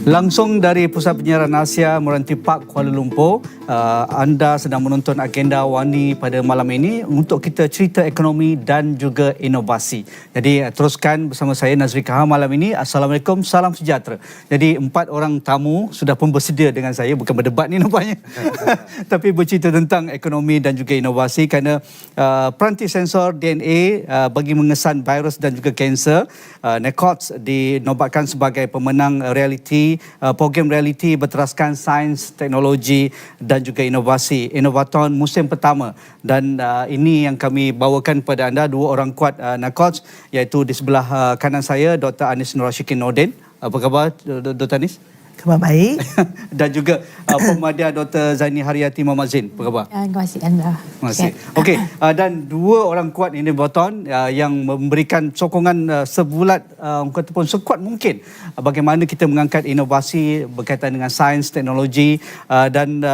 Langsung dari Pusat Penyiaran Asia Meranti Park, Kuala Lumpur, anda sedang menonton agenda Wani pada malam ini untuk kita cerita ekonomi dan juga inovasi. Jadi teruskan bersama saya Nazri Kahar malam ini. Assalamualaikum, salam sejahtera. Jadi 4 orang tamu sudah pun bersedia dengan saya, bukan berdebat ni nampaknya. Tapi bercerita tentang ekonomi dan juga inovasi kerana peranti sensor DNA bagi mengesan virus dan juga kanser. NACOTS dinobatkan sebagai pemenang program realiti berteraskan sains, teknologi dan juga inovasi. Inovaton musim pertama. Dan ini yang kami bawakan kepada anda, 2 orang kuat NACOTS, iaitu di sebelah kanan saya Dr. Anis Nur Rashikin Nordin. Apa khabar Dr. Anis? Khabar baik. Dan juga Pemadya Dr. Zaini Haryati Muhammad Zain. Apa khabar? Terima kasih anda. Terima kasih. Okey, dan 2 orang kuat ini Boton yang memberikan sokongan sebulat ataupun sekuat mungkin bagaimana kita mengangkat inovasi berkaitan dengan sains, teknologi dan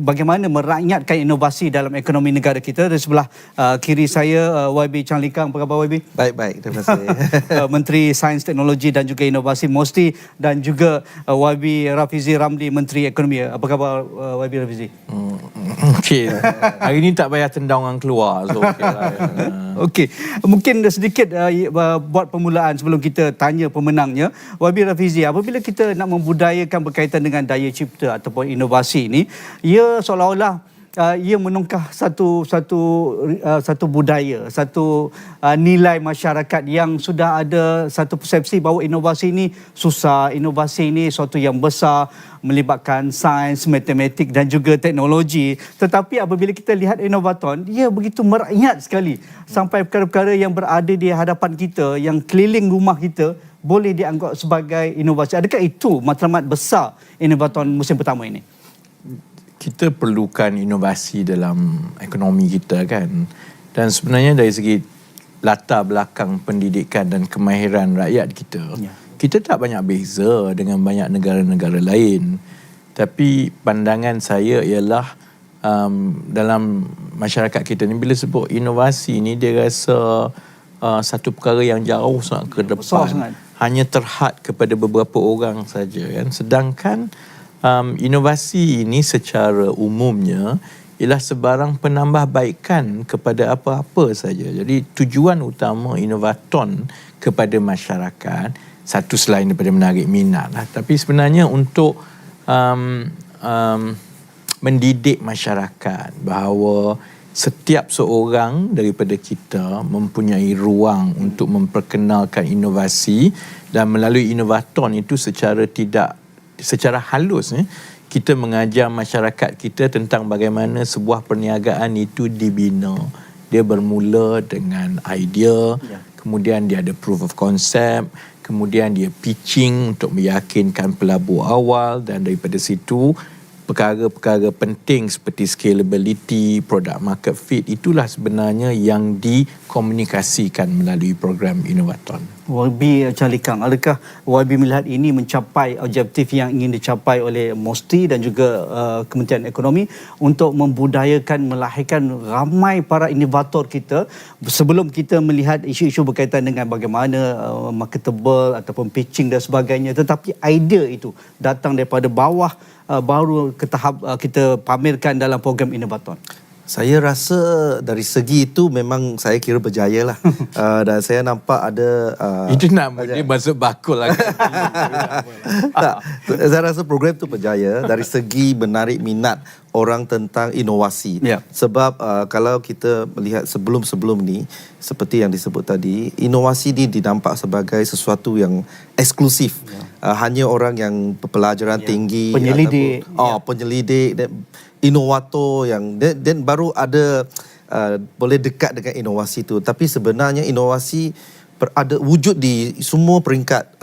bagaimana merakyatkan inovasi dalam ekonomi negara kita. Di sebelah kiri saya YB Chanlikang. Apa khabar YB? Baik-baik, terima kasih. Menteri Sains, Teknologi dan juga Inovasi Mosti, dan juga YB Rafizi Ramli, Menteri Ekonomi. Apa khabar YB Rafizi? Okey. Hari ini tak payah tendang orang keluar. So okeylah. Okey. Mungkin sedikit buat permulaan sebelum kita tanya pemenangnya. YB Rafizi, apabila kita nak membudayakan berkaitan dengan daya cipta ataupun inovasi ini, ia seolah-olah ia menongkah satu budaya, satu nilai masyarakat yang sudah ada satu persepsi bahawa inovasi ini susah, inovasi ini suatu yang besar, melibatkan sains, matematik dan juga teknologi. Tetapi apabila kita lihat inovaton, ia begitu merakyat sekali. Sampai perkara-perkara yang berada di hadapan kita, yang keliling rumah kita, boleh dianggap sebagai inovasi. Adakah itu matlamat besar inovaton musim pertama ini? Kita perlukan inovasi dalam ekonomi kita kan. Dan sebenarnya dari segi latar belakang pendidikan dan kemahiran rakyat kita, kita tak banyak beza dengan banyak negara-negara lain. Tapi pandangan saya ialah dalam masyarakat kita ni, bila sebut inovasi ni, dia rasa satu perkara yang jauh sangat ke depan. Hanya terhad kepada beberapa orang saja kan. Sedangkan inovasi ini secara umumnya ialah sebarang penambahbaikan kepada apa-apa saja. Jadi tujuan utama inovaton kepada masyarakat, satu selain daripada menarik minat lah, tapi sebenarnya untuk mendidik masyarakat bahawa setiap seorang daripada kita mempunyai ruang untuk memperkenalkan inovasi, dan melalui inovaton itu secara halus kita mengajar masyarakat kita tentang bagaimana sebuah perniagaan itu dibina. Dia bermula dengan idea, kemudian dia ada proof of concept, kemudian dia pitching untuk meyakinkan pelabur awal, dan daripada situ perkara-perkara penting seperti scalability, product market fit, itulah sebenarnya yang dikomunikasikan melalui program Inovaton. YB Chanlikang, adakah YB melihat ini mencapai objektif yang ingin dicapai oleh Mosti dan juga Kementerian Ekonomi untuk membudayakan, melahirkan ramai para inovator kita sebelum kita melihat isu-isu berkaitan dengan bagaimana marketable ataupun pitching dan sebagainya, tetapi idea itu datang daripada bawah baru ke tahap kita pamerkan dalam program Inovaton? Saya rasa dari segi itu memang saya kira berjaya lah. Dan saya nampak ada... itu namanya masuk bakul lagi. Tak, saya rasa program itu berjaya dari segi menarik minat orang tentang inovasi. Sebab kalau kita melihat sebelum-sebelum ni, seperti yang disebut tadi, inovasi ini dinampak sebagai sesuatu yang eksklusif. Hanya orang yang berpelajaran tinggi, penyelidik, penyelidik dan inovator yang dan baru ada boleh dekat dengan inovasi itu. Tapi sebenarnya inovasi ada wujud di semua peringkat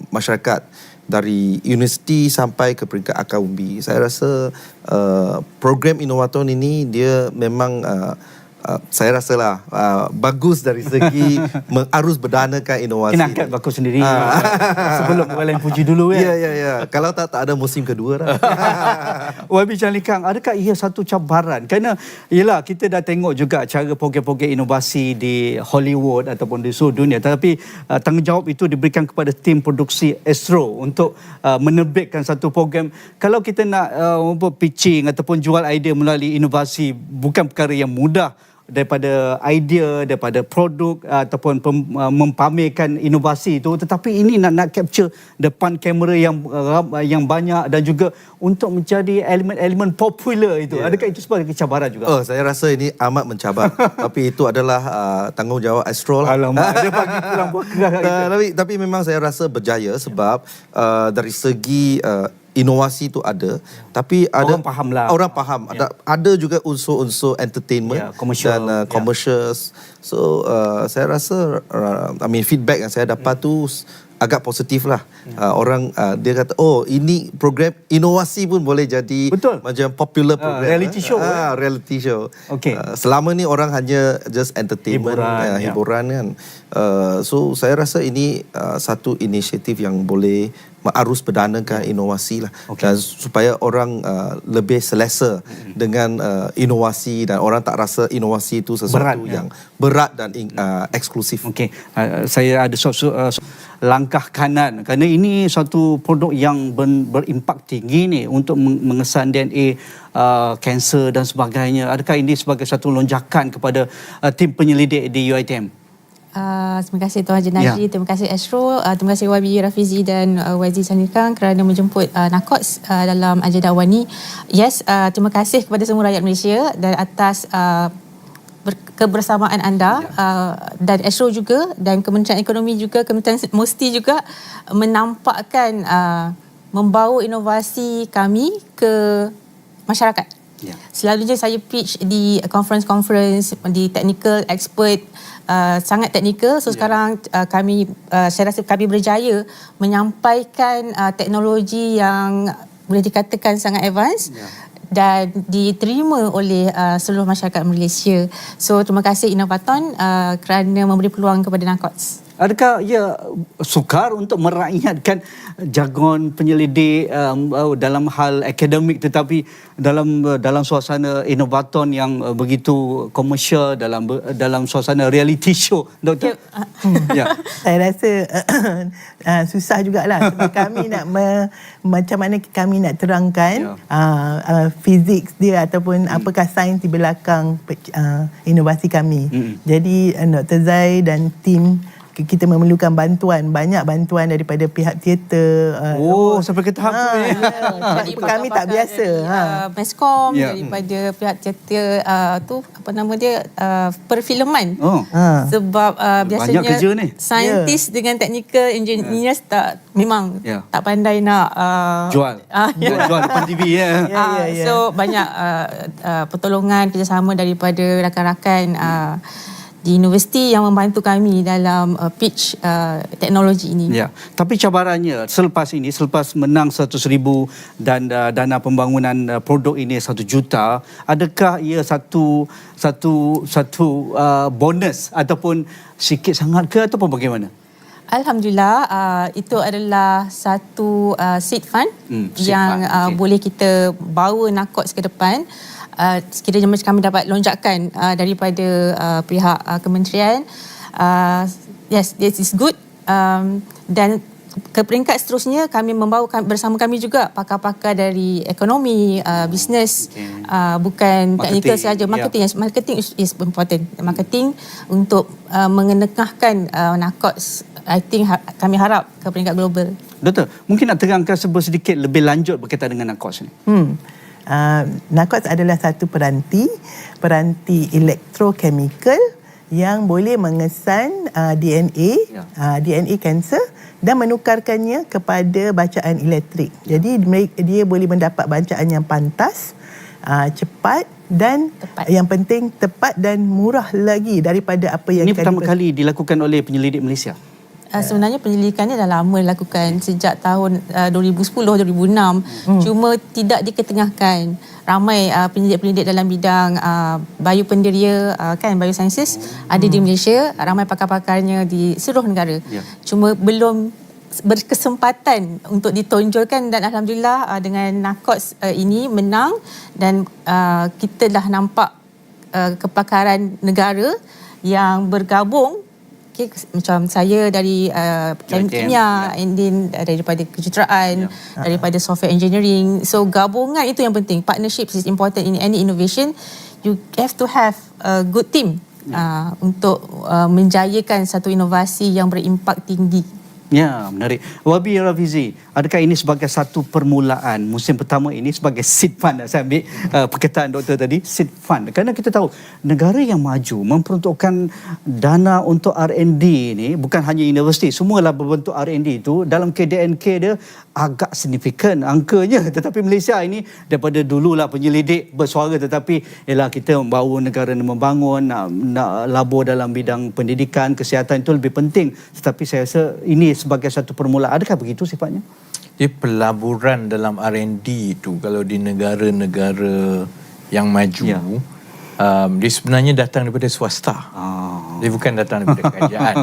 masyarakat, dari universiti sampai ke peringkat akar umbi. Saya rasa program Inovaton ini dia memang saya rasalah bagus dari segi mengarus berdanakan inovasi. Kena angkat baku sendiri sebelum orang lain puji dulu kan. Ya. Kalau tak ada musim kedua dah. YB Chanlee Kang, adakah ia satu cabaran? Kerana yelah kita dah tengok juga cara program-program inovasi di Hollywood ataupun di seluruh dunia, tetapi tanggungjawab itu diberikan kepada tim produksi Astro untuk menerbitkan satu program. Kalau kita nak pitching ataupun jual idea melalui inovasi, bukan perkara yang mudah. Daripada idea, daripada produk ataupun mempamerkan inovasi itu, tetapi ini nak capture depan kamera yang banyak dan juga untuk menjadi elemen-elemen popular itu. Adakah itu sebagai cabaran juga? Saya rasa ini amat mencabar. Tapi itu adalah tanggungjawab Astro lah. Alamak, dia bagi pulang buat keras. Tapi memang saya rasa berjaya sebab dari segi inovasi itu ada, tapi ada orang faham lah. Orang faham. Ada juga unsur-unsur entertainment dan commercials. So saya rasa feedback yang saya dapat tu agak positif lah. Orang dia kata, ini program inovasi pun boleh jadi macam popular program. Reality show. Reality show. Okay. Selama ni orang hanya just entertainment, hiburan kan. So saya rasa ini satu inisiatif yang boleh mengarus berdanakan inovasi lah. Dan supaya orang lebih selesa dengan inovasi dan orang tak rasa inovasi itu sesuatu yang berat dan eksklusif. Okey, saya ada langkah kanan kerana ini satu produk yang berimpak tinggi ni untuk mengesan DNA kanser dan sebagainya. Adakah ini sebagai satu lonjakan kepada tim penyelidik di UiTM? Terima kasih Tuan Haji Najib, terima kasih Astro, terima kasih YB Rafizi dan YB Chanlee Kang kerana menjemput NAQOTS dalam agenda awal ni. Yes, terima kasih kepada semua rakyat Malaysia dan atas kebersamaan anda dan Astro juga dan Kementerian Ekonomi juga, Kementerian Musti juga menampakkan membawa inovasi kami ke masyarakat. Selalunya saya pitch di conference di technical expert, sangat teknikal. So sekarang saya rasa kami berjaya menyampaikan teknologi yang boleh dikatakan sangat advance dan diterima oleh seluruh masyarakat Malaysia. So terima kasih Inovaton kerana memberi peluang kepada NAQOTS. Adakah ia sukar untuk merakyatkan jargon penyelidik dalam hal akademik tetapi dalam suasana Inovaton yang begitu komersial, dalam suasana reality show, Doktor? Saya rasa susah jugalah sebab kami nak macam mana kami nak terangkan fizik dia ataupun apakah sains di belakang inovasi kami. Jadi Dr. Zai dan tim kita memerlukan banyak bantuan daripada pihak teater. Sampai ke tahap tu ni. Jadi kami tak biasa. Meskom, daripada pihak teater tu apa nama dia perfilman. Sebab biasanya saintis dengan technical engineers memang tak pandai nak jual depan TV So banyak pertolongan kerjasama daripada rakan-rakan di universiti yang membantu kami dalam pitch teknologi ini. Tapi cabarannya selepas menang 100,000 dan dana pembangunan produk ini 1 juta, adakah ia satu bonus ataupun sikit sangat ke ataupun bagaimana? Alhamdulillah, itu adalah satu seed fund yang boleh kita bawa NAQOTS ke depan. Sekiranya kami dapat lonjakan daripada pihak kementerian, yes, this is good. Dan ke peringkat seterusnya kami membawa bersama kami juga pakar-pakar dari ekonomi, bisnes, bukan teknikal sahaja. Marketing is important. Marketing untuk mengenengahkan NAQOTS, I think kami harap ke peringkat global. Doktor, mungkin nak terangkan sedikit lebih lanjut berkaitan dengan NAQOTS ni. NAQOTS adalah satu peranti elektrochemical yang boleh mengesan DNA kanser dan menukarkannya kepada bacaan elektrik. Jadi dia boleh mendapat bacaan yang pantas, cepat dan yang penting tepat dan murah lagi daripada apa yang ini pertama kali dilakukan oleh penyelidik Malaysia. Sebenarnya penyelidikan ni dah lama dilakukan sejak tahun 2010-2006. Cuma tidak diketengahkan. Ramai penyelidik-penyelidik dalam bidang biopenderia, kan, biosciences ada di Malaysia. Ramai pakar-pakarnya di seluruh negara. Cuma belum berkesempatan untuk ditonjolkan, dan alhamdulillah dengan NACOTS ini menang, dan kita dah nampak kepakaran negara yang bergabung. Macam saya dari kimia, Endin daripada kejuruteraan, daripada software engineering. So gabungan itu yang penting. Partnership is important in any innovation. You have to have a good team untuk menjayakan satu inovasi yang berimpak tinggi. Ya, menarik. Wabi Rafizi, adakah ini sebagai satu permulaan musim pertama ini sebagai seed fund? Saya ambil perkataan doktor tadi, seed fund. Kerana kita tahu negara yang maju memperuntukkan dana untuk R&D ini, bukan hanya universiti, semualah berbentuk R&D itu dalam KDNK dia agak signifikan angkanya. Tetapi Malaysia ini daripada dululah penyelidik bersuara, tetapi ialah kita membawa negara membangun, nak labur dalam bidang pendidikan, kesihatan itu lebih penting. Tetapi saya rasa ini sebagai satu permulaan. Adakah begitu sifatnya? Dia pelaburan dalam R&D itu kalau di negara-negara yang maju, dia sebenarnya datang daripada swasta. Dia bukan datang daripada kerajaan.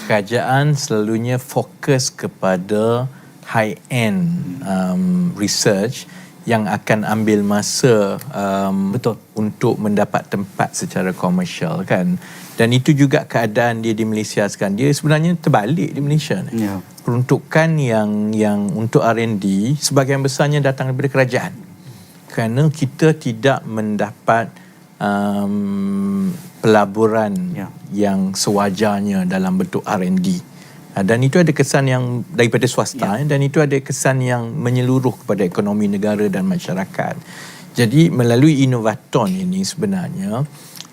Kerajaan selalunya fokus kepada high-end research yang akan ambil masa untuk mendapat tempat secara komersial, kan. Dan itu juga keadaan dia di Malaysia sekarang. Dia sebenarnya terbalik di Malaysia ni. Peruntukan yang untuk R&D sebahagian besarnya datang daripada kerajaan. Kerana kita tidak mendapat pelaburan yang sewajarnya dalam bentuk R&D. Dan itu ada kesan yang daripada swasta, dan itu ada kesan yang menyeluruh kepada ekonomi negara dan masyarakat. Jadi melalui Inovaton ini sebenarnya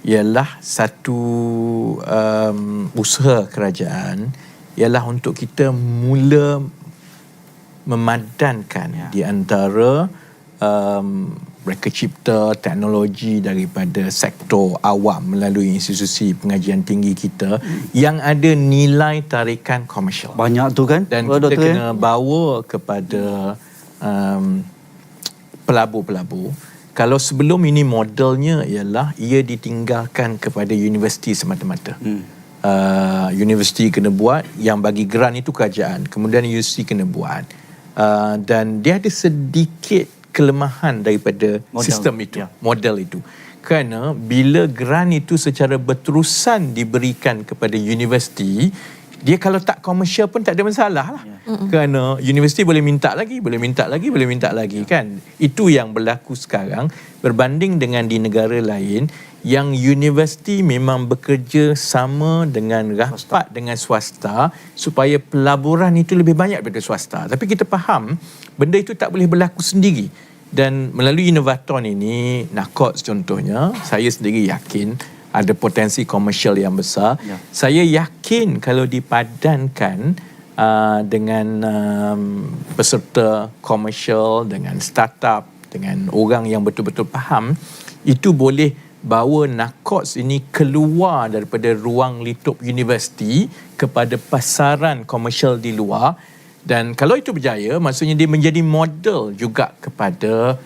ialah satu usaha kerajaan, ialah untuk kita mula memadankan di antara reka cipta teknologi daripada sektor awam melalui institusi pengajian tinggi kita yang ada nilai tarikan komersial. Banyak tu kan? Dan kita kena bawa kepada pelabur-pelabur. Kalau sebelum ini modelnya ialah ia ditinggalkan kepada universiti semata-mata. Universiti kena buat, yang bagi grant itu kerajaan. Kemudian universiti kena buat. Dan dia ada sedikit kelemahan daripada sistem itu, model itu. Kerana bila grant itu secara berterusan diberikan kepada universiti, dia kalau tak komersial pun tak ada masalah lah. Kerana universiti boleh minta lagi, kan. Itu yang berlaku sekarang berbanding dengan di negara lain yang universiti memang bekerja sama dengan rapat dengan swasta supaya pelaburan itu lebih banyak daripada swasta. Tapi kita faham benda itu tak boleh berlaku sendiri. Dan melalui Inovaton ini, NACOTS contohnya, saya sendiri yakin ada potensi komersial yang besar. Saya yakin kalau dipadankan dengan peserta komersial, dengan startup, dengan orang yang betul-betul faham, itu boleh bawa NACOTS ini keluar daripada ruang litup universiti kepada pasaran komersial di luar. Dan kalau itu berjaya, maksudnya dia menjadi model juga kepada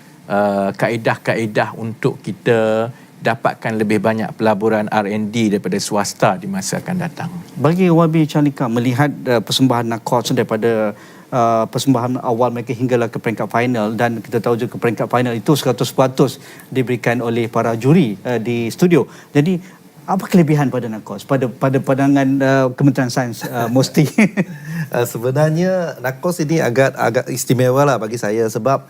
kaedah-kaedah untuk kita dapatkan lebih banyak pelaburan R&D daripada swasta di masa akan datang. Bagi Wabi Charnika, melihat persembahan NACOTS daripada persembahan awal mereka hinggalah ke peringkat final, dan kita tahu juga peringkat final itu 100% diberikan oleh para juri di studio. Jadi apa kelebihan pada NACOTS pada pandangan Kementerian Sains Musti? Sebenarnya NACOTS ini agak istimewa lah bagi saya sebab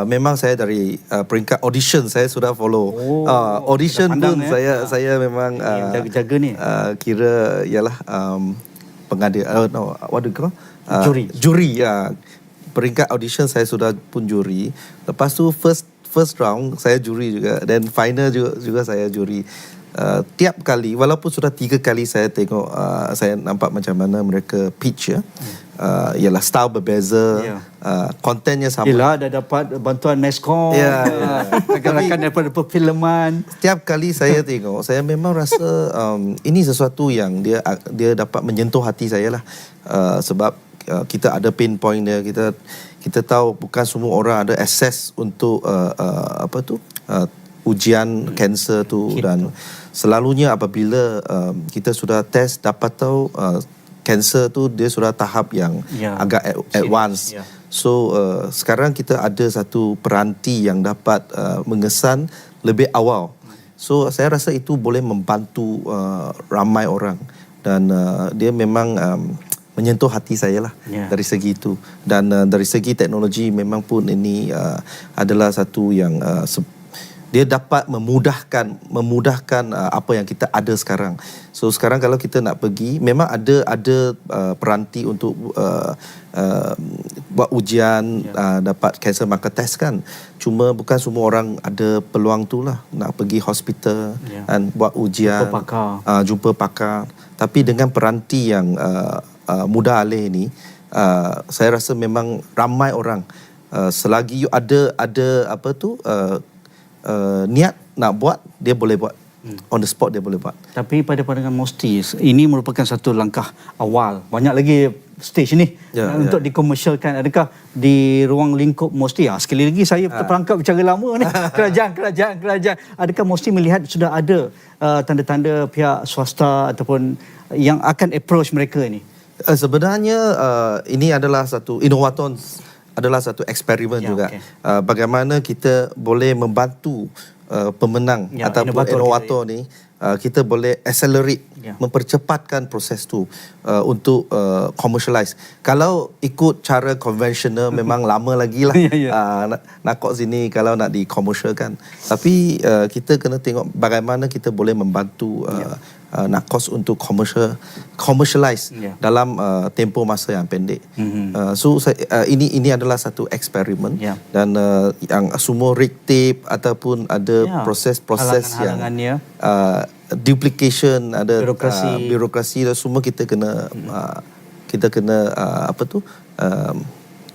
memang saya dari peringkat audition saya sudah follow. Audition pun saya memang jaga-jaga ni. Kira ialah pengadil what do you call? Juri. Peringkat audition saya sudah pun juri. Lepas tu first round saya juri juga, dan final juga saya juri. Tiap kali, walaupun sudah 3 kali saya tengok, saya nampak macam mana mereka pitch ialah style berbeza, kontennya sama. Yelah, dah dapat bantuan Nescom, rakan-rakan daripada perfilman. Setiap kali saya tengok, saya memang rasa ini sesuatu yang dia dapat menyentuh hati saya lah. Sebab kita ada pain point dia, kita tahu bukan semua orang ada akses untuk ujian kanser tu, dan selalunya apabila kita sudah test dapat tahu kanser tu dia sudah tahap yang agak advance. So sekarang kita ada satu peranti yang dapat mengesan lebih awal. So saya rasa itu boleh membantu ramai orang, dan dia memang menyentuh hati saya lah dari segi itu. Dan dari segi teknologi memang pun ini adalah satu yang dia dapat memudahkan apa yang kita ada sekarang. So sekarang kalau kita nak pergi, memang ada peranti untuk buat ujian, dapat cancer marker test kan. Cuma bukan semua orang ada peluang tu lah, nak pergi hospital dan buat ujian, jumpa pakar. Tapi dengan peranti yang mudah alih ni, saya rasa memang ramai orang, selagi you ada niat nak buat, dia boleh buat. On the spot dia boleh buat. Tapi pada pandangan Mosti, ini merupakan satu langkah awal. Banyak lagi stage ni untuk dikomersialkan. Adakah di ruang lingkup Mosti, sekali lagi saya terperangkap bicara lama ni, kerajaan. Adakah Mosti melihat sudah ada tanda-tanda pihak swasta ataupun yang akan approach mereka ni? Sebenarnya ini adalah satu inovaton, adalah satu eksperimen juga. Bagaimana kita boleh membantu pemenang ataupun inovator ni, kita boleh accelerate, mempercepatkan proses tu untuk commercialize. Kalau ikut cara konvensional memang lama lagi lah nak kok sini kalau nak dikomersialkan. Tapi kita kena tengok bagaimana kita boleh membantu nakos untuk commercialize dalam tempoh masa yang pendek. So ini adalah satu eksperimen, dan yang semua red tape ataupun ada proses-proses yang duplication, ada birokrasi dan semua kita kena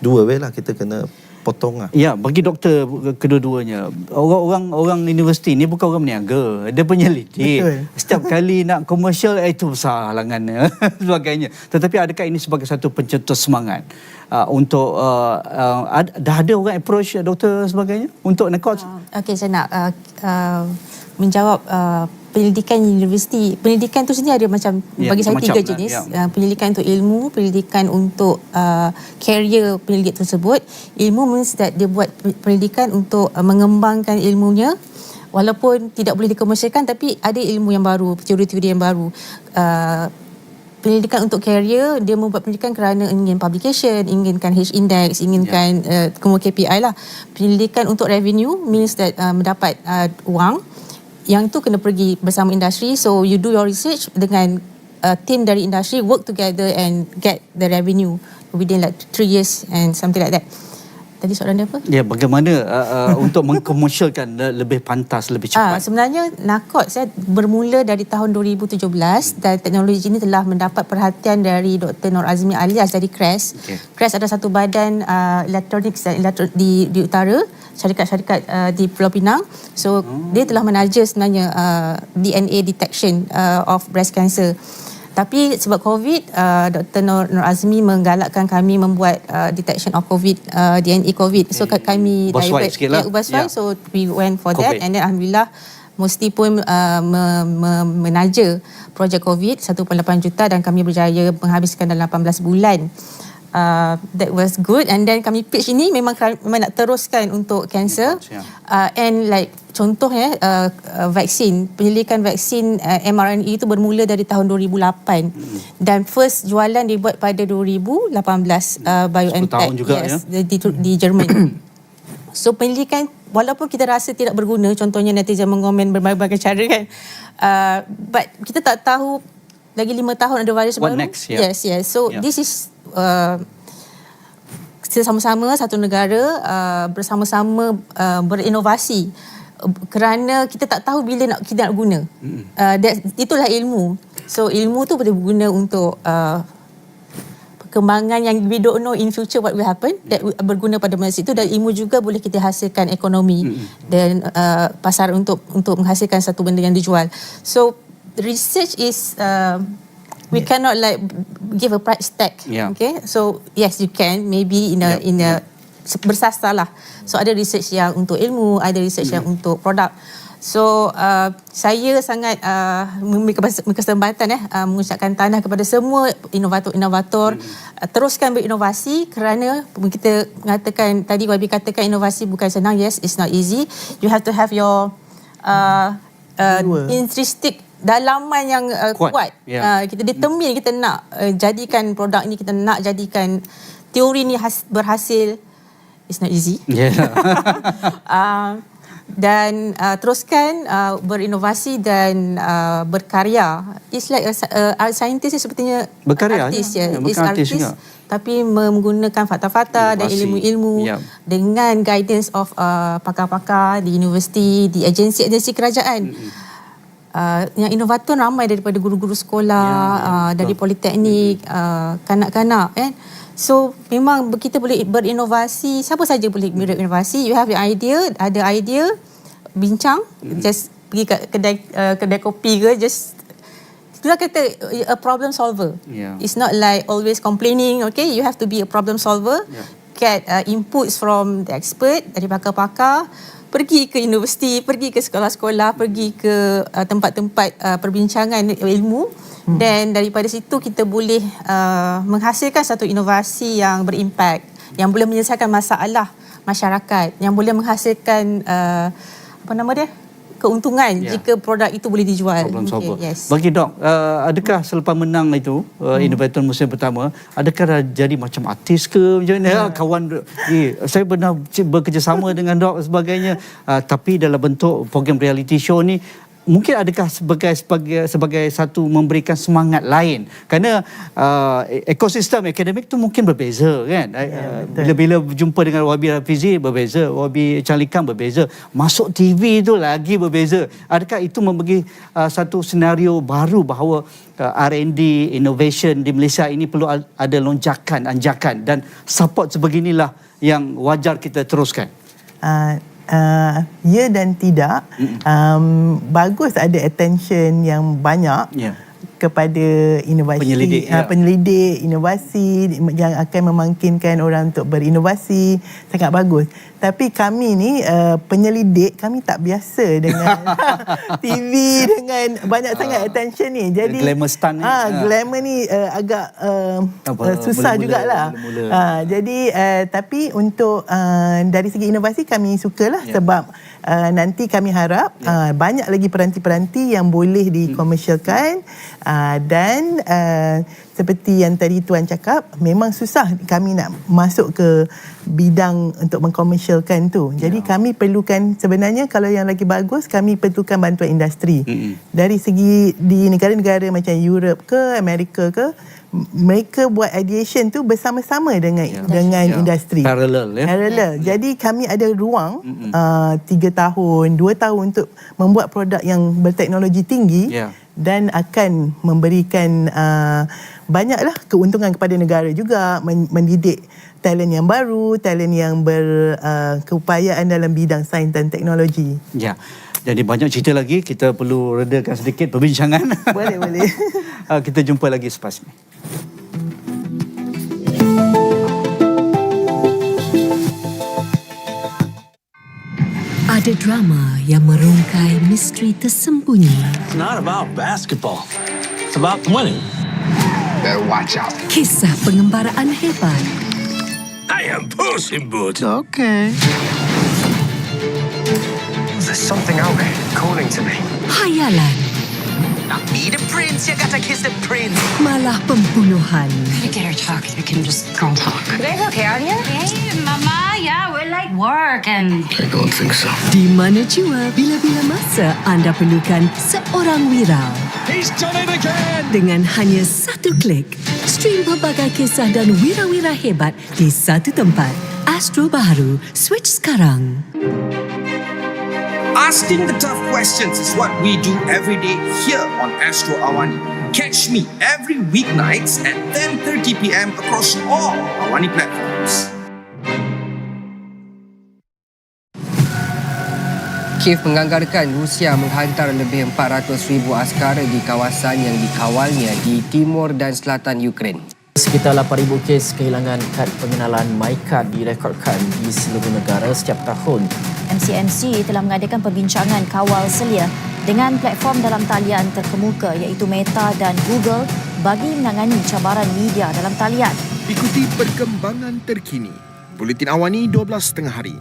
dua way lah, kita kena potong lah. Ya, bagi doktor kedua-duanya, orang universiti ni bukan orang berniaga, dia penyelidik. Setiap kali nak komersial, itu besar halangannya sebagainya. Tetapi adakah ini sebagai satu pencetus semangat untuk dah ada orang approach doktor sebagainya untuk nakot? Okey, saya nak menjawab pendidikan universiti. Pendidikan tu sendiri ada macam, bagi saya tiga jenis. Pendidikan untuk ilmu, pendidikan untuk career pendidik tersebut. Ilmu means that dia buat pendidikan untuk mengembangkan ilmunya, walaupun tidak boleh dikomersialkan, tapi ada ilmu yang baru, teori-teori yang baru. Pendidikan untuk career, dia membuat pendidikan kerana ingin publication, inginkan H-index, inginkan kemudian KPI lah. Pendidikan untuk revenue means that mendapat wang, yang tu kena pergi bersama industri. So you do your research dengan team dari industri, work together and get the revenue within like 3 years and something like that. Tadi soalan dia apa? Ya, bagaimana untuk mengkomersialkan lebih pantas, lebih cepat? Sebenarnya nakot saya bermula dari tahun 2017 dan teknologi ini telah mendapat perhatian dari Dr. Nur Azmi alias dari CRES. CRES ada satu badan elektronik di utara, syarikat-syarikat di Pulau Pinang. So dia telah menaja sebenarnya DNA detection of breast cancer. Tapi sebab COVID, Dr. Nur Azmi menggalakkan kami membuat detection of COVID, DNA COVID. So kami divert sikit lah. So we went for COVID. That, and then alhamdulillah Mosti pun menaja projek COVID 1.8 juta dan kami berjaya menghabiskan dalam 18 bulan. That was good, and then kami pitch ini memang nak teruskan untuk cancer, and like contohnya vaksin, penyelidikan vaksin mRNA itu bermula dari tahun 2008 dan first jualan dibuat pada 2018 BioNTech di Jerman. So penyelidikan, walaupun kita rasa tidak berguna, contohnya netizen mengomen berbagai cara kan, but kita tak tahu lagi 5 tahun ada virus baru. Next, Yes. So this is kita sama-sama satu negara bersama-sama berinovasi kerana kita tak tahu bila kita nak guna. Itulah ilmu. So ilmu tu boleh berguna untuk perkembangan yang we don't know in future what will happen, that berguna pada masa itu, dan ilmu juga boleh kita hasilkan ekonomi dan pasar untuk menghasilkan satu benda yang dijual. So research is we cannot like give a price tag. Okay, so yes, you can maybe in a bersasar lah. So ada research yang untuk ilmu, ada research yang untuk produk. So saya sangat memberi kesempatan mengucapkan tahniah kepada semua inovator-inovator. Teruskan berinovasi, kerana kita mengatakan tadi, YB katakan inovasi bukan senang. Yes, it's not easy. You have to have your intrinsic dalaman yang kuat. Kita determine kita nak jadikan produk ni, kita nak jadikan teori ni berhasil. It's not easy. Dan teruskan berinovasi dan berkarya. It's like a scientist sepertinya berkarya, artis It's artis tapi menggunakan fakta-fakta dan ilmu-ilmu dengan guidance of pakar-pakar di universiti, di agensi-agensi kerajaan. Yang inovator ramai daripada guru-guru sekolah, dari politeknik, kanak-kanak So memang kita boleh berinovasi, siapa saja boleh berinovasi. You have your idea, ada idea, bincang, just pergi kat kedai kopi ke, just itulah kata a problem solver. It's not like always complaining. Okay, you have to be a problem solver. Get inputs from the expert, dari pakar-pakar. Pergi ke universiti, pergi ke sekolah-sekolah, pergi ke tempat-tempat perbincangan ilmu. Dan daripada situ kita boleh menghasilkan satu inovasi yang berimpact, yang boleh menyelesaikan masalah masyarakat, yang boleh menghasilkan keuntungan jika produk itu boleh dijual. Bagi Dok, adakah selepas menang itu Innovator Museum pertama, adakah jadi macam artis ke macam mana? Kawan saya pernah bekerjasama dengan Dok sebagainya, tapi dalam bentuk program reality show ni, mungkin adakah sebagai satu memberikan semangat lain, kerana ekosistem akademik tu mungkin berbeza kan. Bila berjumpa dengan Wabi Rafizi berbeza, Wabi Calikan berbeza, masuk TV tu lagi berbeza. Adakah itu memberi satu senario baru bahawa R&D innovation di Malaysia ini perlu ada lonjakan, anjakan, dan support sebeginilah yang wajar kita teruskan? Ya dan tidak. Bagus ada attention yang banyak kepada inovasi, penyelidik inovasi yang akan memungkinkan orang untuk berinovasi, sangat bagus. Tapi kami ni penyelidik, kami tak biasa dengan TV, dengan banyak sangat attention ni. Jadi glamour stunt ni, glamour ni agak susah jugalah. Jadi tapi untuk dari segi inovasi kami sukalah, sebab nanti kami harap banyak lagi peranti-peranti yang boleh dikomersialkan, dan seperti yang tadi Tuan cakap, memang susah kami nak masuk ke bidang untuk mengkomersialkan tu. Jadi kami perlukan, sebenarnya kalau yang lagi bagus, kami perlukan bantuan industri. Dari segi di negara-negara macam Europe ke Amerika ke, mereka buat ideation tu bersama-sama dengan industri. Parallel. Jadi kami ada ruang 3 tahun, 2 tahun untuk membuat produk yang berteknologi tinggi dan akan memberikan banyaklah keuntungan kepada negara juga, mendidik talent yang baru, talent yang berkeupayaan dalam bidang sains dan teknologi. Jadi banyak cerita lagi, kita perlu redakan sedikit perbincangan. Boleh. Kita jumpa lagi selepas ini. Ada drama yang merungkai misteri tersembunyi. It's not about basketball. It's about winning. Better watch out. Kisah pengembaraan hebat. I am Puss in Boots. Okay. There's something out there calling to me. Hayalan. Not me, the prince. You gotta kiss the prince. Malah pembunuhan. Gotta get her talk. We can just girl talk. You guys okay out here? Hey, Mama. Yeah, we're like work and... I don't think so. Di mana jua bila-bila masa anda perlukan seorang viral. He's done it again. Dengan hanya satu klik, stream pelbagai kisah dan wira-wira hebat di satu tempat. Astro baru, switch sekarang. Asking the tough questions is what we do every day here on Astro Awani. Can Catch me every weeknights at 10:30 p.m. across all Awani platforms. Kiev menganggarkan Rusia menghantar lebih 400,000 askar di kawasan yang dikawalnya di timur dan selatan Ukraine. Sekitar 8,000 kes kehilangan kad pengenalan MyCard direkodkan di seluruh negara setiap tahun. MCMC telah mengadakan perbincangan kawal selia dengan platform dalam talian terkemuka iaitu Meta dan Google bagi menangani cabaran media dalam talian. Ikuti perkembangan terkini. Buletin Awani 12.30 hari.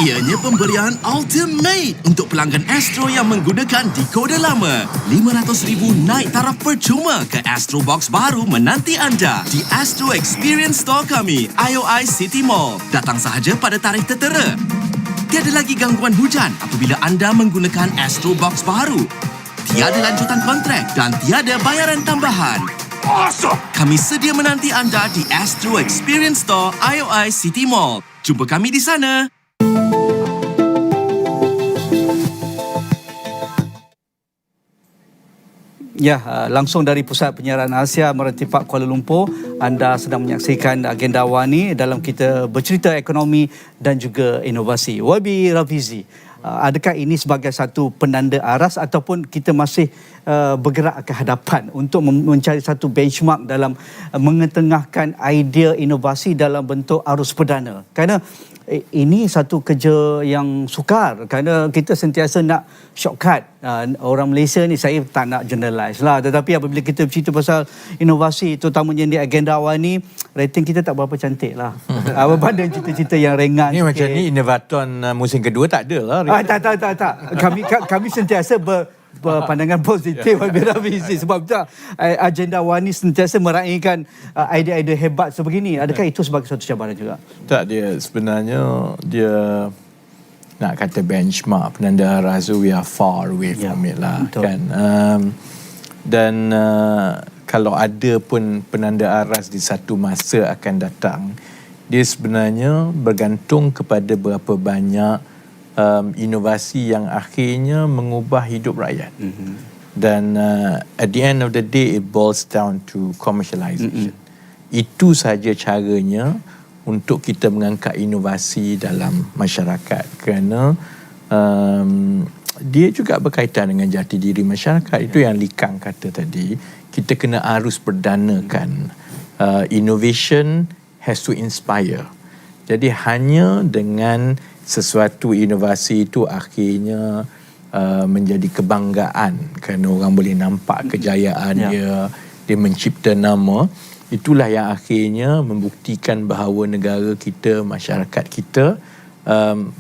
Ianya pemberian ultimate untuk pelanggan Astro yang menggunakan dekoder lama. 500,000 naik taraf percuma ke Astro Box baru menanti anda di Astro Experience Store kami, IOI City Mall. Datang sahaja pada tarikh tertera. Tiada lagi gangguan hujan apabila anda menggunakan Astro Box baru. Tiada lanjutan kontrak dan tiada bayaran tambahan. Awesome! Kami sedia menanti anda di Astro Experience Store, IOI City Mall. Jumpa kami di sana. Ya, langsung dari Pusat Penyiaran Asia Merantipak Kuala Lumpur, anda sedang menyaksikan agenda Awani dalam kita bercerita ekonomi dan juga inovasi. YB Rafizi, adakah ini sebagai satu penanda aras ataupun kita masih bergerak ke hadapan untuk mencari satu benchmark dalam mengetengahkan idea inovasi dalam bentuk arus perdana? Kerana ini satu kerja yang sukar kerana kita sentiasa nak shortcut. Orang Malaysia ni, saya tak nak generalize lah, tetapi apabila kita bercerita pasal inovasi terutamanya di agenda awal ni, rating kita tak berapa cantik lah. Berbanding cerita-cerita yang ringan ni sikit. macam ni Innovaton musim kedua tak ada lah. Tak. Kami sentiasa berpandangan positif Abira Fizi sebab tu agenda Awani sentiasa meraihkan idea-idea hebat sebegini. Adakah itu sebagai satu cabaran juga? Tak, dia sebenarnya dia nak kata benchmark penanda aras, we are far away from it lah, betul. Kan. Dan kalau ada pun penanda aras di satu masa akan datang, dia sebenarnya bergantung kepada berapa banyak inovasi yang akhirnya mengubah hidup rakyat. Dan at the end of the day it boils down to commercialization. Itu sahaja caranya untuk kita mengangkat inovasi dalam masyarakat, kerana dia juga berkaitan dengan jati diri masyarakat. Itu yang Likang kata tadi, kita kena arus perdanakan. Innovation has to inspire. Jadi hanya dengan sesuatu inovasi itu akhirnya menjadi kebanggaan kerana orang boleh nampak kejayaan dia mencipta nama. Itulah yang akhirnya membuktikan bahawa negara kita, masyarakat kita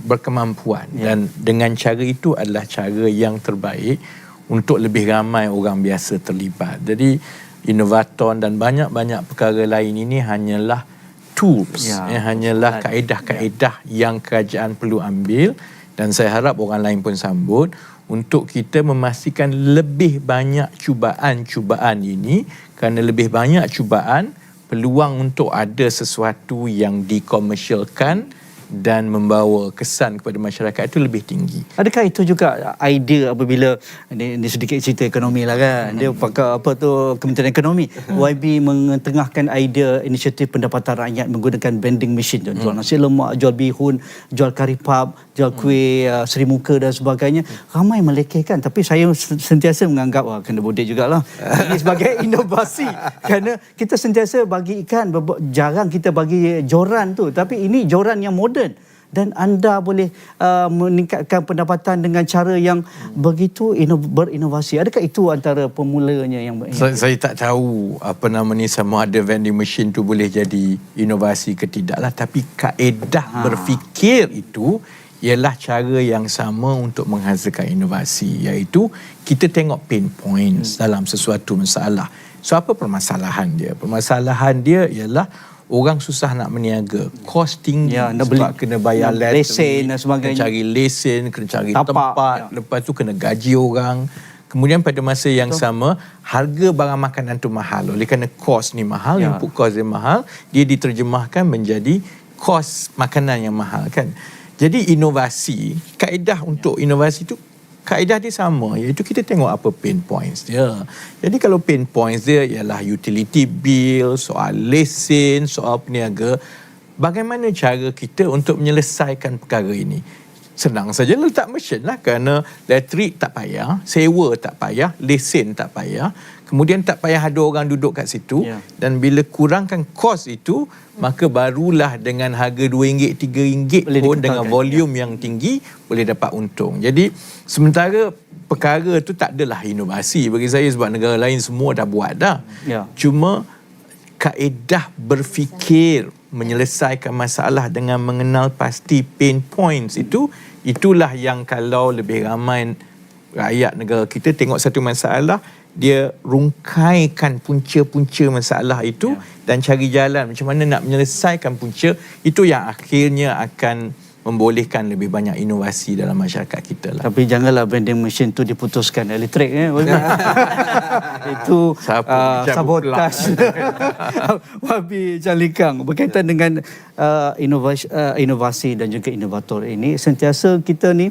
berkemampuan. Dan dengan cara itu adalah cara yang terbaik untuk lebih ramai orang biasa terlibat. Jadi Innovaton dan banyak-banyak perkara lain ini hanyalah tools, hanyalah kaedah-kaedah yang kerajaan perlu ambil, dan saya harap orang lain pun sambut untuk kita memastikan lebih banyak cubaan-cubaan ini, kerana lebih banyak cubaan, peluang untuk ada sesuatu yang dikomersialkan dan membawa kesan kepada masyarakat itu lebih tinggi. Adakah itu juga idea apabila ini sedikit cerita ekonomi lah kan, dia pakai Kementerian Ekonomi, YB mengetengahkan idea inisiatif pendapatan rakyat menggunakan vending machine, jual nasi lemak, jual bihun, jual kari pap, jual kuih Seri Muka dan sebagainya. Ramai melekehkan, tapi saya sentiasa menganggap kena bodek jugalah ini sebagai inovasi, kerana kita sentiasa bagi ikan, jarang kita bagi joran tu, tapi ini joran yang moden dan anda boleh meningkatkan pendapatan dengan cara yang begitu berinovasi. Adakah itu antara pemulanya yang saya tak tahu sama ada vending machine tu boleh jadi inovasi ke tidaklah, tapi kaedah berfikir itu ialah cara yang sama untuk menghasilkan inovasi, iaitu kita tengok pain points dalam sesuatu masalah. So apa permasalahan dia? Permasalahan dia ialah orang susah nak berniaga, kos tinggi, sebab kena bayar lesen dan sebagainya, kena cari lesen, kena cari tempat, lepas tu kena gaji orang. Kemudian pada masa yang sama, harga barang makanan tu mahal. Oleh kerana kos ni mahal, input kos dia mahal, dia diterjemahkan menjadi kos makanan yang mahal kan. Jadi inovasi, kaedah untuk inovasi tu kaedah dia sama, iaitu kita tengok apa pain points dia. Jadi kalau pain points dia ialah utility bill, soal lesen, soal peniaga, bagaimana cara kita untuk menyelesaikan perkara ini? Senang saja letak mesin lah, kerana elektrik tak payah, sewa tak payah, lesen tak payah, kemudian tak payah ada orang duduk kat situ, dan bila kurangkan kos itu, maka barulah dengan harga RM2, RM3 pun dengan volume yang tinggi boleh dapat untung. Jadi sementara perkara tu tak adalah inovasi bagi saya, sebab negara lain semua dah buat dah. Cuma kaedah berfikir menyelesaikan masalah dengan mengenal pasti pain points itulah yang kalau lebih ramai rakyat negara kita tengok satu masalah, dia rungkaikan punca-punca masalah itu dan cari jalan macam mana nak menyelesaikan punca itu, yang akhirnya akan membolehkan lebih banyak inovasi dalam masyarakat kita lah. Tapi janganlah vending machine tu diputuskan elektrik itu sabotaj. Wabi Jalikang, berkaitan dengan inovasi dan juga inovator ini, sentiasa kita ni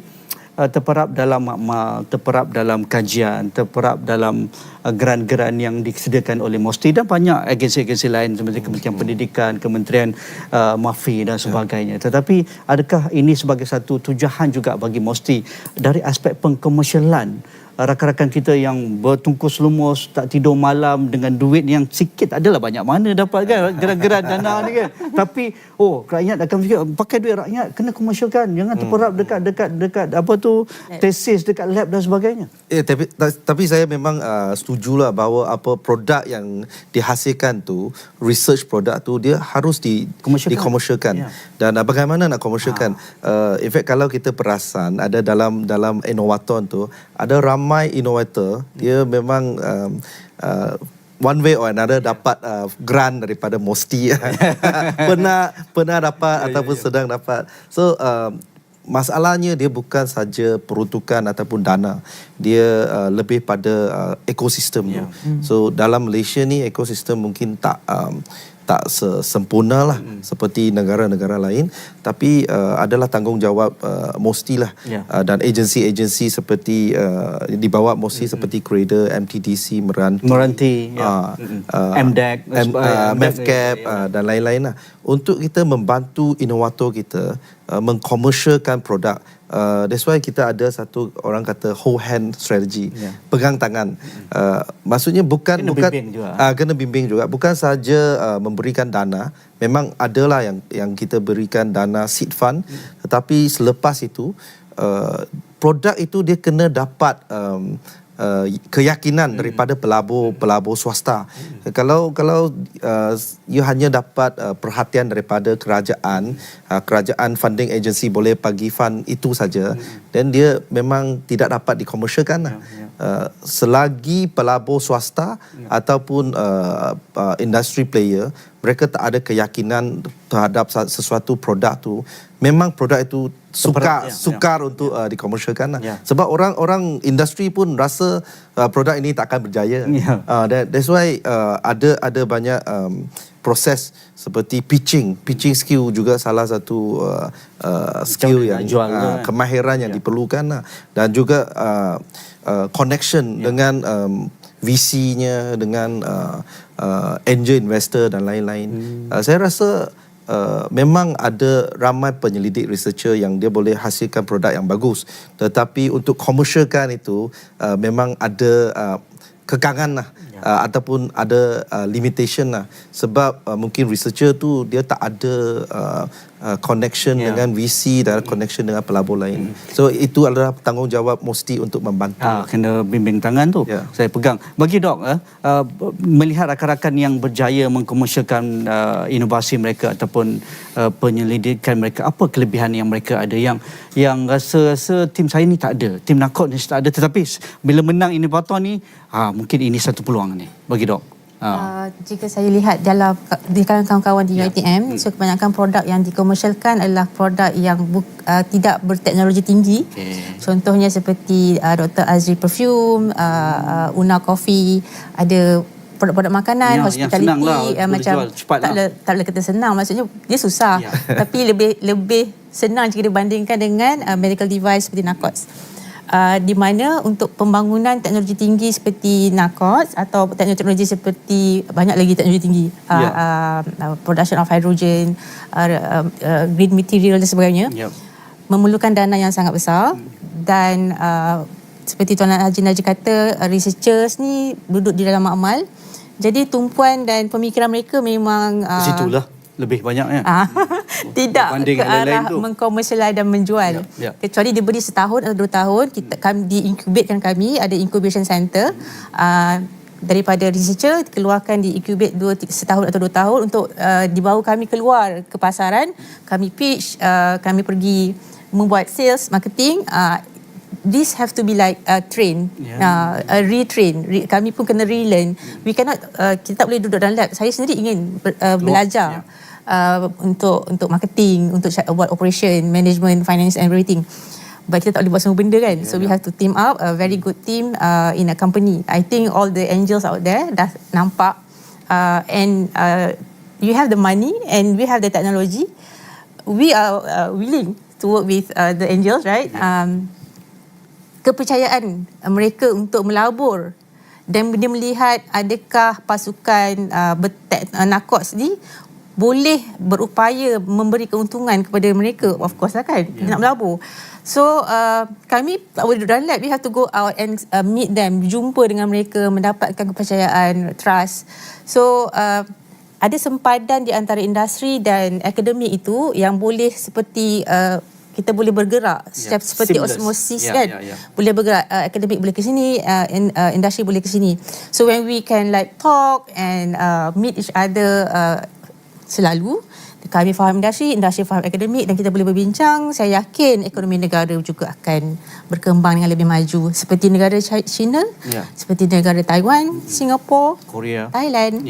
terperap dalam makmal, terperap dalam kajian, terperap dalam geran-geran yang disediakan oleh MOSTI dan banyak agensi-agensi lain seperti Kementerian Pendidikan, Kementerian MAFI dan sebagainya. Tetapi adakah ini sebagai satu tujuan juga bagi MOSTI dari aspek pengkomersialan rakan-rakan kita yang bertungkus lumus, tak tidur malam dengan duit yang sikit, adalah banyak mana dapat kan geran-geran dana ni kan. Tapi rakyat akan fikir pakai duit rakyat kena komersialkan, jangan terperap dekat apa tu tesis, dekat lab dan sebagainya. Tapi saya memang setujulah bahawa apa produk yang dihasilkan tu, research produk tu, dia harus dikomersialkan. Dan bagaimana nak komersialkan? In fact kalau kita perasan ada dalam inovator tu ada ramai inovator, dia memang one way or another dapat grant daripada MOSTI. pernah dapat ataupun sedang dapat. So masalahnya dia bukan saja peruntukan ataupun dana, dia lebih pada ekosistem tu. So dalam Malaysia ni ekosistem mungkin tak sempurna lah seperti negara-negara lain, tapi adalah tanggungjawab MOSTI lah, dan agensi-agensi seperti di bawah MOSTI seperti Cradle, MTDC, Meranti, MDEC, MEFCAP dan lain-lain lah, untuk kita membantu inovator kita mengkomersialkan produk. That's why kita ada satu orang kata whole hand strategy, pegang tangan. Maksudnya kena bimbing juga, bukan saja memberikan dana. Memang adalah yang kita berikan dana seed fund, tetapi selepas itu produk itu dia kena dapat keyakinan daripada pelabur swasta. Kalau you hanya dapat perhatian daripada kerajaan funding agency boleh bagi fund itu saja, dan dia memang tidak dapat dikomersialkan lah. Selagi pelabur swasta ataupun industry player mereka tak ada keyakinan terhadap sesuatu produk tu, memang produk itu sukar untuk dikomersialkan lah. Sebab orang industri pun rasa produk ini tak akan berjaya. That's why ada banyak proses seperti pitching skill juga salah satu skill yang kemahiran yang diperlukan lah. Dan juga connection dengan VC-nya, dengan angel investor dan lain-lain. Saya rasa memang ada ramai penyelidik researcher yang dia boleh hasilkan produk yang bagus, tetapi untuk komersialkan itu memang ada kekangan lah, ataupun ada limitation lah, sebab mungkin researcher tu dia tak ada connection dengan VC dan connection dengan pelabur lain. So itu adalah tanggungjawab MOSTI untuk membantu. Kena bimbing tangan tu. Saya pegang. Bagi Dok, melihat rakan-rakan yang berjaya mengkomersialkan inovasi mereka ataupun penyelidikan mereka, apa kelebihan yang mereka ada yang rasa tim saya ni tak ada, tim Nakot ni tak ada, tetapi bila menang inovator ni mungkin ini satu peluang ni bagi Dok. Jika saya lihat di kalangan kawan-kawan di UiTM, so kebanyakan produk yang dikomersialkan adalah produk yang tidak berteknologi tinggi. Contohnya seperti Dr. Azri Perfume, Una Coffee, ada produk-produk makanan, hospitality, macam tak boleh kata senang, maksudnya dia susah. Tapi lebih senang jika dibandingkan dengan medical device seperti Nakots. di mana untuk pembangunan teknologi tinggi seperti NACOTS atau teknologi seperti banyak lagi teknologi tinggi, production of hydrogen, green material dan sebagainya, memerlukan dana yang sangat besar. Dan seperti Tuan Haji Najib kata, researchers ni duduk di dalam makmal, jadi tumpuan dan pemikiran mereka memang situlah lebih banyaknya. Tidak ke arah mengkomersialkan dan menjual. Kecuali diberi setahun atau 2 tahun, kami diincubatekan, kami ada incubation center daripada researcher, keluarkan di incubate setahun atau 2 tahun untuk dibawa kami keluar ke pasaran, kami pitch, kami pergi membuat sales, marketing. This have to be like train, retrain. Kami pun kena relearn. We cannot, kita tak boleh duduk dalam lab. Saya sendiri ingin belajar untuk marketing, untuk buat operation, management, finance and everything. But kita tak boleh buat semua benda kan. So we have to team up, a very good team in a company. I think all the angels out there dah nampak, and you have the money and we have the technology. We are willing to work with the angels, right? Kepercayaan mereka untuk melabur dan dia melihat adakah pasukan NACOTS ni boleh berupaya memberi keuntungan kepada mereka. Of course lah kan, kita nak melabur. So kami tak boleh duduk dalam lab, we have to go out and meet them, jumpa dengan mereka, mendapatkan kepercayaan, trust. So ada sempadan di antara industri dan akademik itu yang boleh seperti kita boleh bergerak seperti osmosis kan. Boleh bergerak, akademik boleh ke sini, industri boleh ke sini. So when we can like talk and meet each other selalu, kami faham industri faham akademik, dan kita boleh berbincang, saya yakin ekonomi negara juga akan berkembang dengan lebih maju seperti negara China, seperti negara Taiwan, Singapura, Korea, Thailand,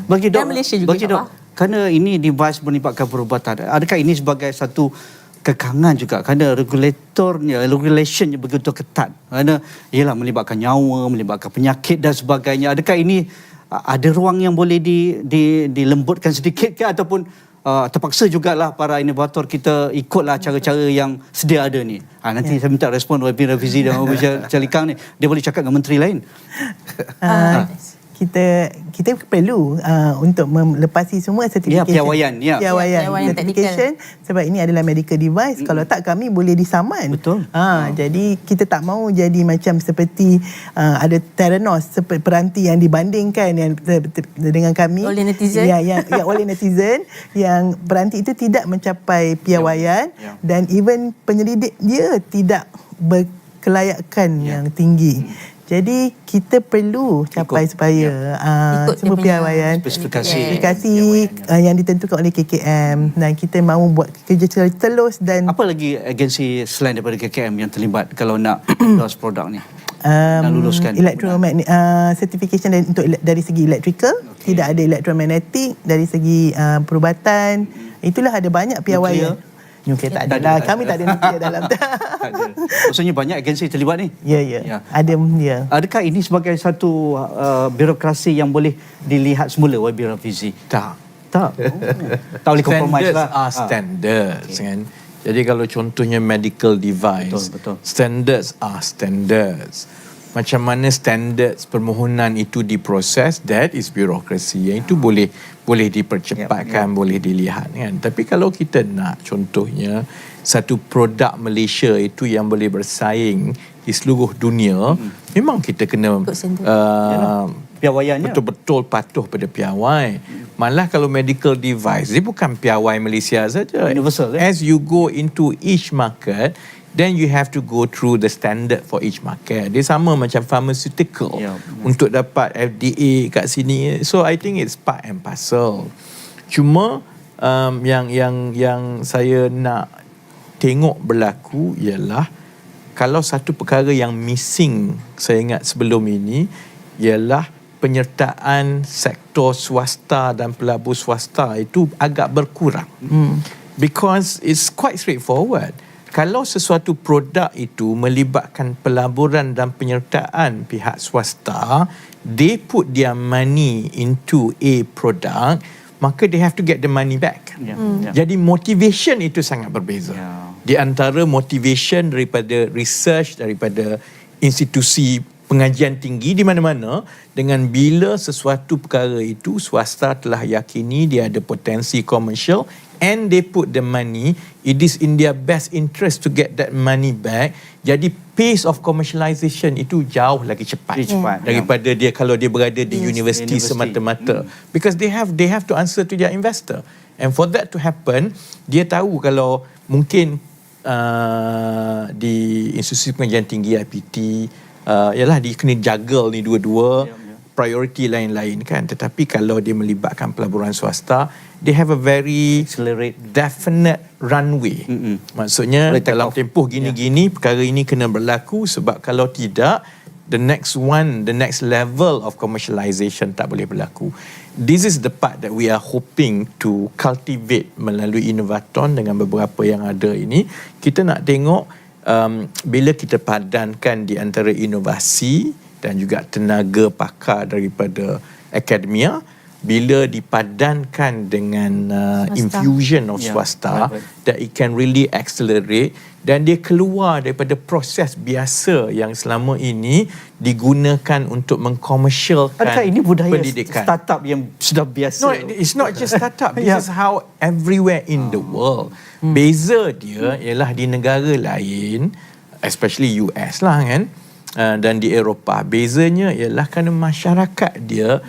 bagi dan Malaysia juga. Bagi dok, kerana ini device menyebabkan perubatan, adakah ini sebagai satu kekangan juga kerana regulationnya begitu ketat, kerana ialah melibatkan nyawa, melibatkan penyakit dan sebagainya. Adakah ini ada ruang yang boleh dilembutkan sedikit ke, ataupun terpaksa jugalah para inovator kita ikutlah cara-cara yang sedia ada ni? Nanti saya minta respon Wabir Rafizi dan Wabir Calikang ni, dia boleh cakap dengan menteri lain. Kita perlu untuk melepasi semua certification. Piawaian certification, sebab ini adalah medical device. Kalau tak, kami boleh disaman. Betul. Jadi kita tak mahu jadi macam seperti ada Theranos, seperti peranti yang dibandingkan yang dengan kami oleh netizen. Oleh netizen, yang peranti itu tidak mencapai piawaian dan even penyelidik dia tidak berkelayakan yang tinggi. Jadi kita perlu capai supaya semua piawaian, spesifikasi yang ditentukan oleh KKM, dan kita mahu buat kerja telus. Dan apa lagi agensi selain daripada KKM yang terlibat kalau nak endorse produk ni? Nak luluskan electromagnetic certification dari segi electrical, tidak ada electromagnetic dari segi perubatan. Itulah ada banyak piawaian. Nuklear tak ada lah. Kami tak ada nuklear dalam. Maksudnya banyak agensi terlibat ni? Ya. Ada. Adakah ini sebagai satu birokrasi yang boleh dilihat semula Wabir Rafizi? Tak. Tak boleh compromise lah. Standards kan. Jadi kalau contohnya medical device, betul. Standards are standards. Macam mana standards permohonan itu diproses, that is birokrasi. Yang itu boleh dipercepatkan, boleh dilihat kan. Tapi kalau kita nak contohnya satu produk Malaysia itu yang boleh bersaing di seluruh dunia, memang kita kena piawaiannya betul-betul patuh pada piawai. Malah kalau medical device, dia bukan piawai Malaysia saja. Universal. As you go into each market, then you have to go through the standard for each market. Dia sama macam pharmaceutical. Untuk dapat FDA kat sini. So I think it's part and parcel. Cuma yang saya nak tengok berlaku ialah kalau satu perkara yang missing, saya ingat sebelum ini, ialah penyertaan sektor swasta dan pelabur swasta itu agak berkurang. Because it's quite straightforward. Kalau sesuatu produk itu melibatkan pelaburan dan penyertaan pihak swasta, they put their money into a product, maka they have to get the money back. Jadi motivation itu sangat berbeza. Di antara motivation daripada research, daripada institusi pengajian tinggi di mana-mana, dengan bila sesuatu perkara itu swasta telah yakini dia ada potensi komersial and they put the money, it is in their best interest to get that money back. Jadi pace of commercialization itu jauh lagi cepat daripada dia kalau dia berada di universiti semata-mata, because they have to answer to their investor, and for that to happen, dia tahu kalau mungkin di institusi pengajian tinggi IPT ialah dia kena juggle ni dua-dua, priority lain-lain kan. Tetapi kalau dia melibatkan pelaburan swasta, they have a very definite runway. Maksudnya dalam tempoh gini-gini perkara ini kena berlaku, sebab kalau tidak, the next level of commercialization tak boleh berlaku. This is the part that we are hoping to cultivate melalui Innovaton dengan beberapa yang ada ini. Kita nak tengok bila kita padankan di antara inovasi dan juga tenaga pakar daripada akademia, bila dipadankan dengan infusion of swasta, that it can really accelerate, dan dia keluar daripada proses biasa yang selama ini digunakan untuk mengkomersialkan adakah ini budaya pendidikan. Startup yang sudah biasa? No, it's not just startup. This is how everywhere in the world. Beza dia ialah di negara lain, especially US lah kan, dan di Eropah, bezanya ialah kerana masyarakat dia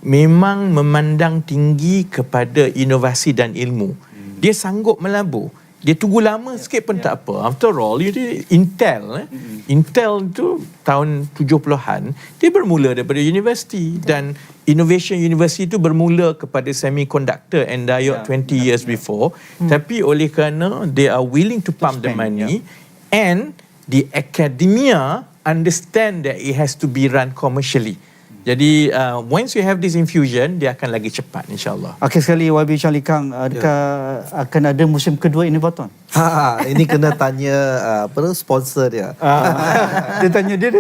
memang memandang tinggi kepada inovasi dan ilmu. Dia sanggup melabur. Dia tunggu lama sikit pun tak apa. After all, Intel tu tahun 70-an, dia bermula daripada universiti, dan Innovation University tu bermula kepada semiconductor and diode 20 years before. Tapi oleh kerana they are willing to pump the money, and the academia understand that it has to be run commercially. Jadi once you have this infusion, dia akan lagi cepat insyaAllah. Akhir sekali, YB Charlie Kang, adakah akan ada musim kedua Innovaton? Ini kena tanya sponsor dia. Dia tanya dia.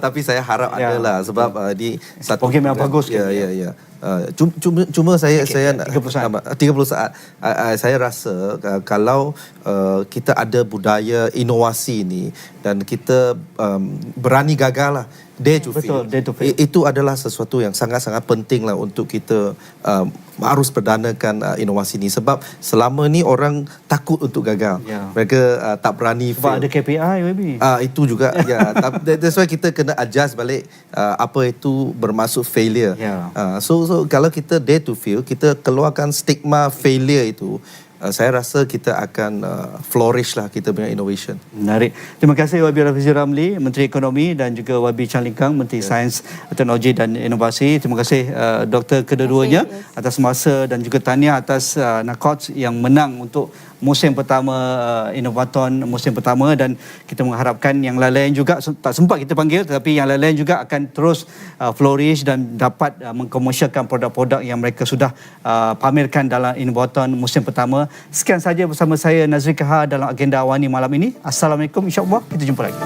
Tapi saya harap ada lah, sebab di satu program yang bagus. Ya. Cuma saya 30 saat saya rasa kalau kita ada budaya inovasi ini dan kita berani gagal lah, dare to fail. Itu adalah sesuatu yang sangat-sangat penting lah untuk kita harus perdanakan inovasi ini, sebab selama ni orang takut untuk gagal. Mereka tak berani sebab ada KPI YB. Itu juga that's why kita kena adjust balik apa itu bermaksud failure. So kalau kita dare to fail, kita keluarkan stigma failure itu, saya rasa kita akan flourish lah kita punya innovation. Menarik. Terima kasih YB Rafizi Ramli, Menteri Ekonomi, dan juga YB Charlie Kang, Menteri Sains, Teknologi dan Inovasi. Terima kasih doktor kedua-duanya atas masa, dan juga tahniah atas NACOTS yang menang untuk musim pertama Innovaton musim pertama, dan kita mengharapkan yang lain-lain juga, tak sempat kita panggil, tetapi yang lain-lain juga akan terus flourish dan dapat mengkomersialkan produk-produk yang mereka sudah pamerkan dalam Innovaton musim pertama. Sekian saja bersama saya Nazri Kahar dalam agenda Awani malam ini. Assalamualaikum, insya-Allah kita jumpa lagi.